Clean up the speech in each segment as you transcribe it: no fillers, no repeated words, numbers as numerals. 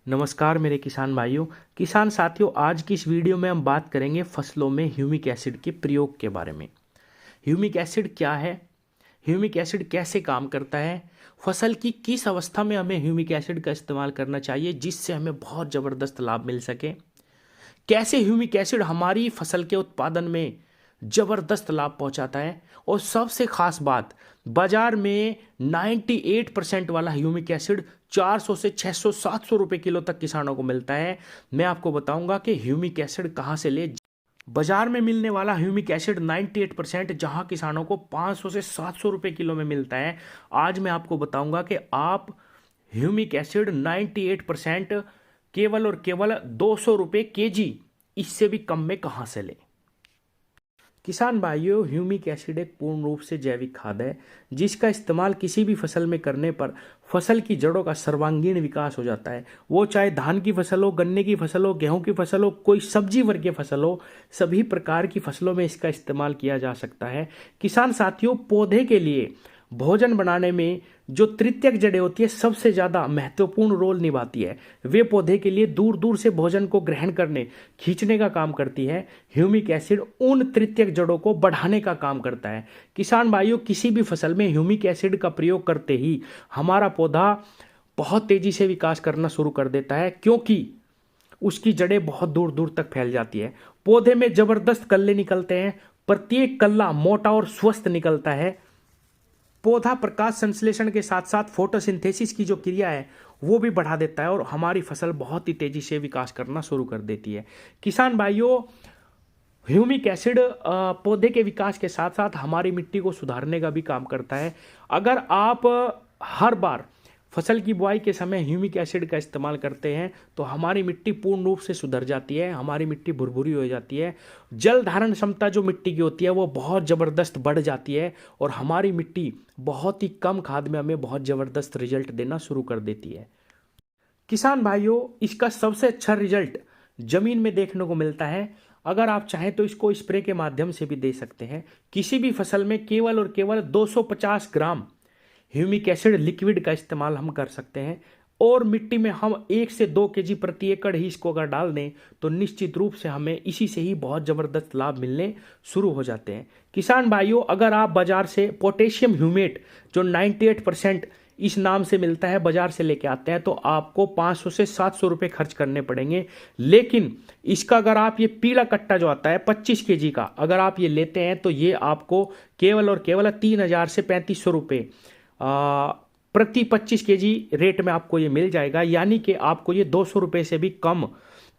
नमस्कार मेरे किसान भाइयों, किसान साथियों। आज की इस वीडियो में हम बात करेंगे फसलों में ह्यूमिक एसिड के प्रयोग के बारे में। ह्यूमिक एसिड क्या है, ह्यूमिक एसिड कैसे काम करता है, फसल की किस अवस्था में हमें ह्यूमिक एसिड का इस्तेमाल करना चाहिए जिससे हमें बहुत ज़बरदस्त लाभ मिल सके, कैसे ह्यूमिक एसिड हमारी फसल के उत्पादन में जबरदस्त लाभ पहुंचाता है, और सबसे खास बात, बाजार में 98% वाला ह्यूमिक एसिड 400 से 600 700 रुपए किलो तक किसानों को मिलता है। मैं आपको बताऊंगा कि ह्यूमिक एसिड कहां से ले। बाजार में मिलने वाला ह्यूमिक एसिड 98% जहां किसानों को 500 से 700 रुपए किलो में मिलता है, आज मैं आपको बताऊंगा कि आप ह्यूमिक एसिड 98% केवल और केवल 200 रुपए केजी, इससे भी कम में कहां से लें। किसान भाइयों, ह्यूमिक एसिड एक पूर्ण रूप से जैविक खाद है जिसका इस्तेमाल किसी भी फसल में करने पर फसल की जड़ों का सर्वांगीण विकास हो जाता है। वो चाहे धान की फसल हो, गन्ने की फसल हो, गेहूं की फसल हो, कोई सब्जी वर्गीय फसल हो, सभी प्रकार की फसलों में इसका इस्तेमाल किया जा सकता है। किसान साथियों, पौधे के लिए भोजन बनाने में जो तृतीयक जड़ें होती है सबसे ज़्यादा महत्वपूर्ण रोल निभाती है। वे पौधे के लिए दूर दूर से भोजन को ग्रहण करने, खींचने का काम करती है। ह्यूमिक एसिड उन तृतीयक जड़ों को बढ़ाने का काम करता है। किसान भाइयों, किसी भी फसल में ह्यूमिक एसिड का प्रयोग करते ही हमारा पौधा बहुत तेजी से विकास करना शुरू कर देता है, क्योंकि उसकी जड़ें बहुत दूर दूर तक फैल जाती है। पौधे में जबरदस्त कल्ले निकलते हैं, प्रत्येक कल्ला मोटा और स्वस्थ निकलता है। पौधा प्रकाश संश्लेषण के साथ साथ फोटोसिंथेसिस की जो क्रिया है वो भी बढ़ा देता है और हमारी फसल बहुत ही तेजी से विकास करना शुरू कर देती है। किसान भाइयों, ह्यूमिक एसिड पौधे के विकास के साथ साथ हमारी मिट्टी को सुधारने का भी काम करता है। अगर आप हर बार फसल की बुआई के समय ह्यूमिक एसिड का इस्तेमाल करते हैं तो हमारी मिट्टी पूर्ण रूप से सुधर जाती है, हमारी मिट्टी भुरभुरी हो जाती है, जल धारण क्षमता जो मिट्टी की होती है वो बहुत ज़बरदस्त बढ़ जाती है और हमारी मिट्टी बहुत ही कम खाद में हमें बहुत ज़बरदस्त रिजल्ट देना शुरू कर देती है। किसान भाइयों, इसका सबसे अच्छा रिजल्ट जमीन में देखने को मिलता है। अगर आप चाहें तो इसको स्प्रे के माध्यम से भी दे सकते हैं। किसी भी फसल में केवल और केवल 250 ग्राम ह्यूमिक एसिड लिक्विड का इस्तेमाल हम कर सकते हैं और मिट्टी में हम 1 से 2 केजी प्रति एकड़ ही इसको अगर डाल दें तो निश्चित रूप से हमें इसी से ही बहुत ज़बरदस्त लाभ मिलने शुरू हो जाते हैं। किसान भाइयों, अगर आप बाजार से पोटेशियम ह्यूमेट जो 98% इस नाम से मिलता है बाजार से लेके आते हैं तो आपको 500 से 700 रुपये खर्च करने पड़ेंगे। लेकिन इसका अगर आप ये पीला कट्टा जो आता है 25 केजी का अगर आप ये लेते हैं तो ये आपको केवल और केवल 3000 से 3500 रुपये प्रति 25 केजी रेट में आपको ये मिल जाएगा, यानी कि आपको ये 200 रुपये से भी कम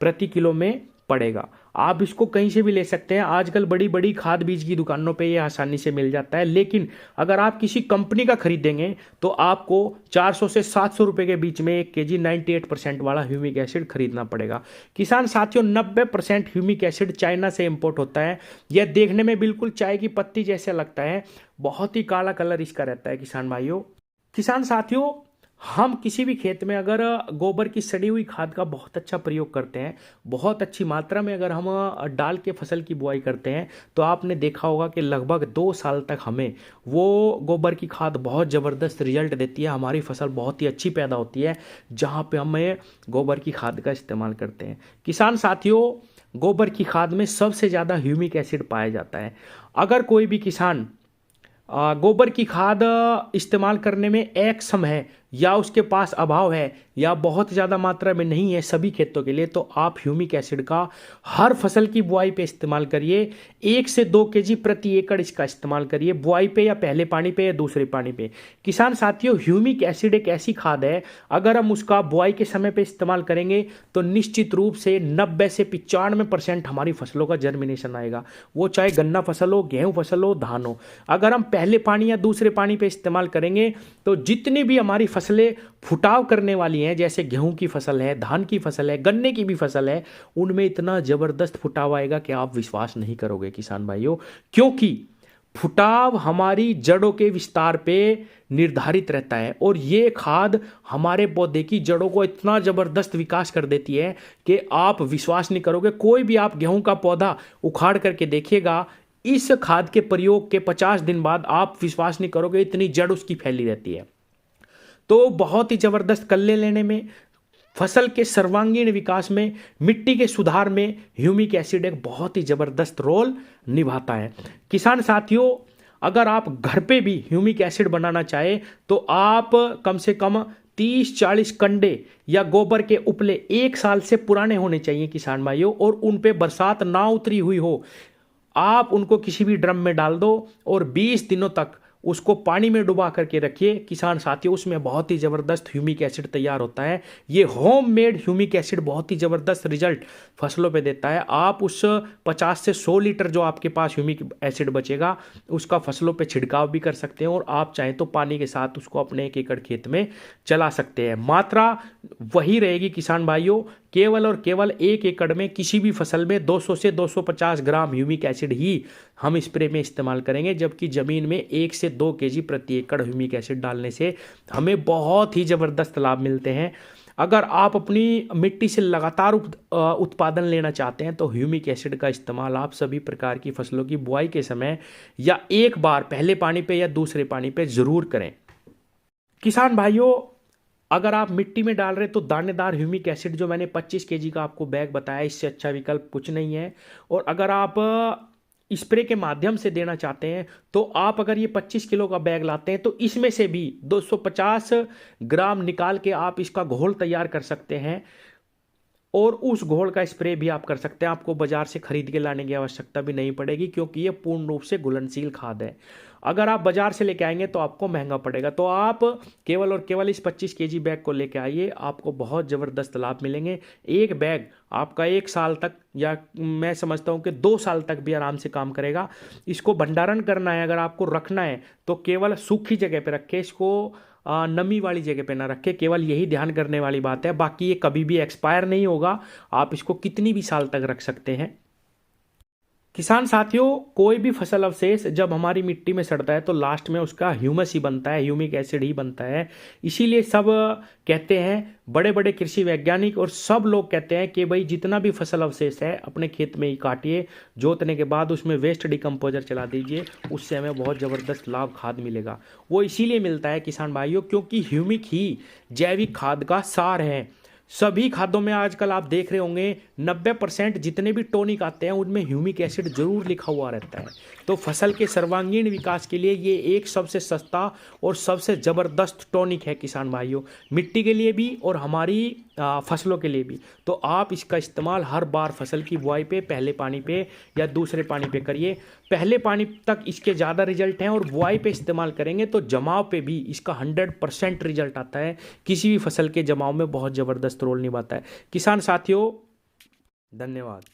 प्रति किलो में पड़ेगा। आप इसको कहीं से भी ले सकते हैं, आजकल बड़ी बड़ी खाद बीज की दुकानों पे ये आसानी से मिल जाता है। लेकिन अगर आप किसी कंपनी का खरीदेंगे तो आपको 400 से 700 रुपये के बीच में 1 केजी 98% वाला ह्यूमिक एसिड खरीदना पड़ेगा। किसान साथियों, 90% ह्यूमिक एसिड चाइना से इंपोर्ट होता है। यह देखने में बिल्कुल चाय की पत्ती जैसे लगता है, बहुत ही काला कलर इसका रहता है। किसान साथियों, हम किसी भी खेत में अगर गोबर की सड़ी हुई खाद का बहुत अच्छा प्रयोग करते हैं, बहुत अच्छी मात्रा में अगर हम डाल के फसल की बुआई करते हैं तो आपने देखा होगा कि लगभग 2 साल तक हमें वो गोबर की खाद बहुत ज़बरदस्त रिजल्ट देती है। हमारी फसल बहुत ही अच्छी पैदा होती है जहाँ पे हमें गोबर की खाद का इस्तेमाल करते हैं। किसान साथियों, गोबर की खाद में सबसे ज़्यादा ह्यूमिक एसिड पाया जाता है। अगर कोई भी किसान गोबर की खाद इस्तेमाल करने में अक्षम है या उसके पास अभाव है या बहुत ज़्यादा मात्रा में नहीं है सभी खेतों के लिए, तो आप ह्यूमिक एसिड का हर फसल की बुआई पे इस्तेमाल करिए। 1 से 2 केजी प्रति एकड़ इसका इस्तेमाल करिए, बुआई पे या पहले पानी पे या दूसरे पानी पे। किसान साथियों, ह्यूमिक एसिड एक ऐसी खाद है, अगर हम उसका बुआई के समय पे इस्तेमाल करेंगे तो निश्चित रूप से 90 से 95% हमारी फसलों का जर्मिनेशन आएगा। वो चाहे गन्ना फसल हो, गेहूँ फसल हो, धान हो। अगर हम पहले पानी या दूसरे पानी पे इस्तेमाल करेंगे तो जितनी भी हमारी फसलें फुटाव करने वाली हैं, जैसे गेहूं की फसल है, धान की फसल है, गन्ने की भी फसल है, उनमें इतना जबरदस्त फुटाव आएगा कि आप विश्वास नहीं करोगे किसान भाइयों। क्योंकि फुटाव हमारी जड़ों के विस्तार पे निर्धारित रहता है और ये खाद हमारे पौधे की जड़ों को इतना जबरदस्त विकास कर देती है कि आप विश्वास नहीं करोगे। कोई भी आप गेहूं का पौधा उखाड़ करके देखिएगा, इस खाद के प्रयोग के 50 दिन बाद आप विश्वास नहीं करोगे इतनी जड़ उसकी फैली रहती है। तो बहुत ही जबरदस्त कल्ले लेने में, फसल के सर्वांगीण विकास में, मिट्टी के सुधार में ह्यूमिक एसिड एक बहुत ही जबरदस्त रोल निभाता है। किसान साथियों, अगर आप घर पे भी ह्यूमिक एसिड बनाना चाहे तो आप कम से कम 30-40 कंडे या गोबर के उपले 1 साल से पुराने होने चाहिए किसान भाइयों, और उन पे बरसात ना उतरी हुई हो। आप उनको किसी भी ड्रम में डाल दो और 20 दिनों तक उसको पानी में डुबा करके रखिए किसान साथियों, उसमें बहुत ही ज़बरदस्त ह्यूमिक एसिड तैयार होता है। ये होम मेड ह्यूमिक एसिड बहुत ही ज़बरदस्त रिजल्ट फसलों पे देता है। आप उस 50 से 100 लीटर जो आपके पास ह्यूमिक एसिड बचेगा उसका फसलों पे छिड़काव भी कर सकते हैं, और आप चाहें तो पानी के साथ उसको अपने 1 एकड़ खेत में चला सकते हैं। मात्रा वही रहेगी किसान भाइयों, केवल और केवल 1 एकड़ में किसी भी फसल में 200 से 250 ग्राम ह्यूमिक एसिड ही हम स्प्रे में इस्तेमाल करेंगे, जबकि ज़मीन में 1 से 2 केजी प्रति एकड़ ह्यूमिक एसिड डालने से हमें बहुत ही ज़बरदस्त लाभ मिलते हैं। अगर आप अपनी मिट्टी से लगातार उत्पादन लेना चाहते हैं तो ह्यूमिक एसिड का इस्तेमाल आप सभी प्रकार की फसलों की बुआई के समय या एक बार पहले पानी पे या दूसरे पानी पे ज़रूर करें। किसान भाइयों, अगर आप मिट्टी में डाल रहे हैं तो दानेदार ह्यूमिक एसिड जो मैंने 25 केजी का आपको बैग बताया, इससे अच्छा विकल्प कुछ नहीं है। और अगर आप स्प्रे के माध्यम से देना चाहते हैं तो आप अगर ये 25 किलो का बैग लाते हैं तो इसमें से भी 250 ग्राम निकाल के आप इसका घोल तैयार कर सकते हैं, और उस घोल का स्प्रे भी आप कर सकते हैं। आपको बाजार से खरीद के लाने की आवश्यकता भी नहीं पड़ेगी, क्योंकि ये पूर्ण रूप से घुलनशील खाद है। अगर आप बाजार से लेके आएंगे तो आपको महंगा पड़ेगा। तो आप केवल और केवल इस 25 केजी बैग को लेके आइए, आपको बहुत ज़बरदस्त लाभ मिलेंगे। एक बैग आपका 1 साल तक, या मैं समझता हूँ कि 2 साल तक भी आराम से काम करेगा। इसको भंडारण करना है, अगर आपको रखना है तो केवल सूखी जगह पे रखें, इसको नमी वाली जगह पे ना रखें। केवल यही ध्यान करने वाली बात है, बाकी ये कभी भी एक्सपायर नहीं होगा। आप इसको कितनी भी साल तक रख सकते हैं। किसान साथियों, कोई भी फसल अवशेष जब हमारी मिट्टी में सड़ता है तो लास्ट में उसका ह्यूमस ही बनता है, ह्यूमिक एसिड ही बनता है। इसीलिए सब कहते हैं, बड़े बड़े कृषि वैज्ञानिक और सब लोग कहते हैं कि भाई जितना भी फसल अवशेष है अपने खेत में ही काटिए, जोतने के बाद उसमें वेस्ट डिकम्पोजर चला दीजिए, उससे हमें बहुत ज़बरदस्त लाभ खाद मिलेगा। वो इसीलिए मिलता है किसान भाइयों, क्योंकि ह्यूमिक ही जैविक खाद का सार है। सभी खाद्यों में आजकल आप देख रहे होंगे 90% जितने भी टॉनिक आते हैं उनमें ह्यूमिक एसिड जरूर लिखा हुआ रहता है। तो फसल के सर्वांगीण विकास के लिए ये एक सबसे सस्ता और सबसे ज़बरदस्त टॉनिक है किसान भाइयों, मिट्टी के लिए भी और हमारी फसलों के लिए भी। तो आप इसका इस्तेमाल हर बार फसल की बुआई पे, पहले पानी पे या दूसरे पानी पे करिए। पहले पानी तक इसके ज़्यादा रिजल्ट हैं, और बुआई पे इस्तेमाल करेंगे तो जमाव पे भी इसका 100% रिजल्ट आता है। किसी भी फसल के जमाव में बहुत ज़बरदस्त रोल निभाता है। किसान साथियों, धन्यवाद।